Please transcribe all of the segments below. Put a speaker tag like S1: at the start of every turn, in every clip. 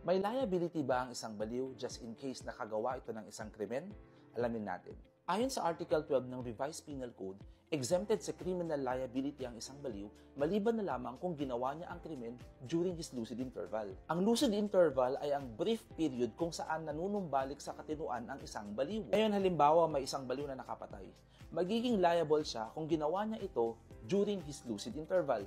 S1: May liability ba ang isang baliw just in case nakagawa ito ng isang krimen? Alamin natin. Ayon sa Article 12 ng Revised Penal Code, exempted sa criminal liability ang isang baliw maliban na lamang kung ginawa niya ang krimen during his lucid interval. Ang lucid interval ay ang brief period kung saan nanunumbalik sa katinuan ang isang baliw. Ngayon halimbawa may isang baliw na nakapatay. Magiging liable siya kung ginawa niya ito during his lucid interval.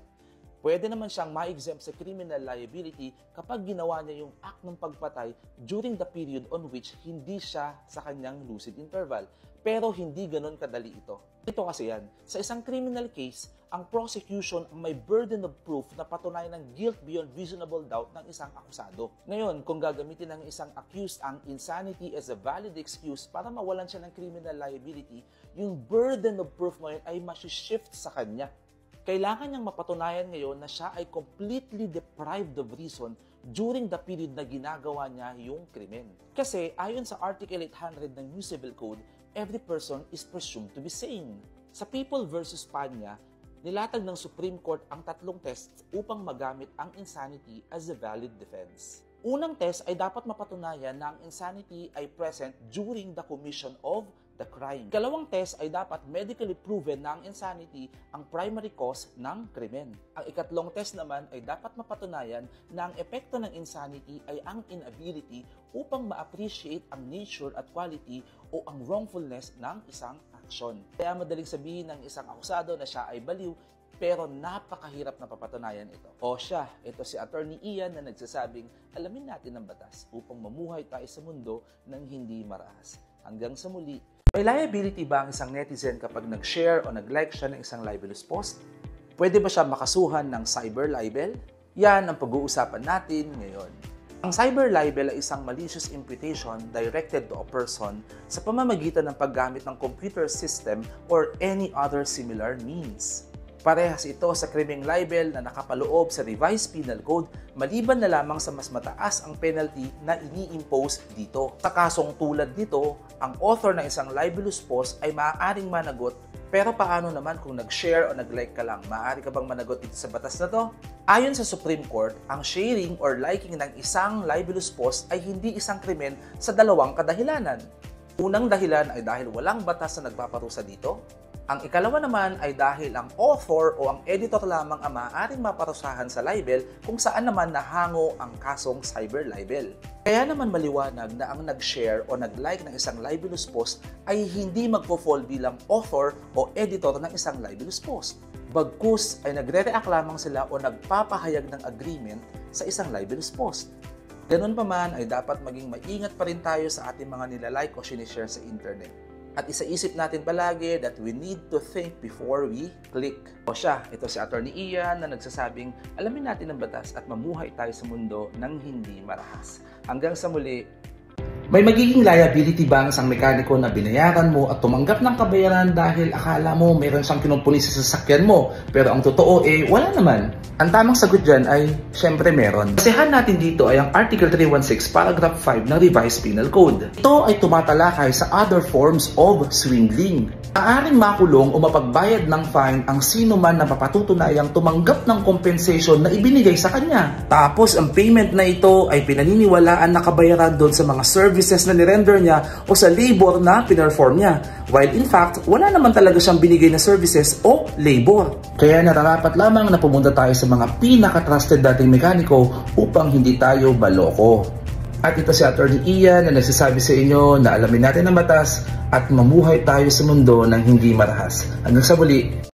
S1: Pwede naman siyang ma-exempt sa criminal liability kapag ginawa niya yung act ng pagpatay during the period on which hindi siya sa kanyang lucid interval. Pero hindi ganun kadali ito. Ito kasi yan. Sa isang criminal case, ang prosecution ang may burden of proof na patunayan ng guilt beyond reasonable doubt ng isang akusado. Ngayon, kung gagamitin ng isang accused ang insanity as a valid excuse para mawalan siya ng criminal liability, yung burden of proof ngayon ay mas-shift sa kanya. Kailangan niyang mapatunayan ngayon na siya ay completely deprived of reason during the period na ginagawa niya yung krimen. Kasi ayon sa Article 800 ng New Civil Code, every person is presumed to be sane. Sa People v. Panya, nilatag ng Supreme Court ang tatlong tests upang magamit ang insanity as a valid defense. Unang test ay dapat mapatunayan na ang insanity ay present during the commission of the crime. Ikalawang test ay dapat medically proven na ang insanity ang primary cause ng krimen. Ang ikatlong test naman ay dapat mapatunayan na ang epekto ng insanity ay ang inability upang ma-appreciate ang nature at quality o ang wrongfulness ng isang action. Kaya madaling sabihin ng isang akusado na siya ay baliw, pero napakahirap na papatunayan ito. O siya, ito si Attorney Ian na nagsasabing, alamin natin ang batas upang mamuhay tayo sa mundo ng hindi marahas. Hanggang sa muli. May liability ba ang isang netizen kapag nag-share o nag-like siya ng isang libelous post? Pwede ba siya makasuhan ng cyber libel? Yan ang pag-uusapan natin ngayon. Ang cyber libel ay isang malicious imputation directed to a person sa pamamagitan ng paggamit ng computer system or any other similar means. Parehas ito sa krimeng libel na nakapaloob sa Revised Penal Code maliban na lamang sa mas mataas ang penalty na ini-impose dito. Sa kasong tulad nito, ang author ng isang libelous post ay maaaring managot, pero paano naman kung nag-share o nag-like ka lang? Maaari ka bang managot dito sa batas na to? Ayon sa Supreme Court, ang sharing or liking ng isang libelous post ay hindi isang krimen sa dalawang kadahilanan. Unang dahilan ay dahil walang batas na nagpaparusa dito. Ang ikalawa naman ay dahil ang author o ang editor lamang ang maaaring maparusahan sa libel kung saan naman nahango ang kasong cyber libel. Kaya naman maliwanag na ang nag-share o nag-like ng isang libelous post ay hindi magpo-fall bilang author o editor ng isang libelous post. Bagkus ay nagre-react lamang sila o nagpapahayag ng agreement sa isang libelous post. Ganun pa man ay dapat maging maingat pa rin tayo sa ating mga nilalike o sinishare sa internet. At isaisip natin palagi that we need to think before we click. O siya, ito si Attorney Ian na nagsasabing alamin natin ang batas at mamuhay tayo sa mundo ng hindi marahas. Hanggang sa muli. May magiging liability ba ang isang mekaniko na binayaran mo at tumanggap ng kabayaran dahil akala mo mayroon siyang kinumpuni sa sasakyan mo, pero ang totoo wala naman? Ang tamang sagot dyan ay, syempre meron. Basehan natin dito ay ang Article 316, Paragraph 5 ng Revised Penal Code. Ito ay tumatalakay sa other forms of swindling. Maaaring makulong o mapagbayad ng fine ang sino man na mapatutunayang tumanggap ng compensation na ibinigay sa kanya. Tapos ang payment na ito ay pinaniniwalaan na kabayaran doon sa mga services na nirender niya o sa labor na pinerform niya. While in fact, wala naman talaga siyang binigay na services o labor. Kaya nararapat lamang na pumunta tayo sa mga pinaka-trusted dating mekaniko upang hindi tayo baloko. At ito si Attorney Ian na nagsasabi sa inyo na alamin natin ang batas at mamuhay tayo sa mundo ng hindi marahas. Hanggang sa muli.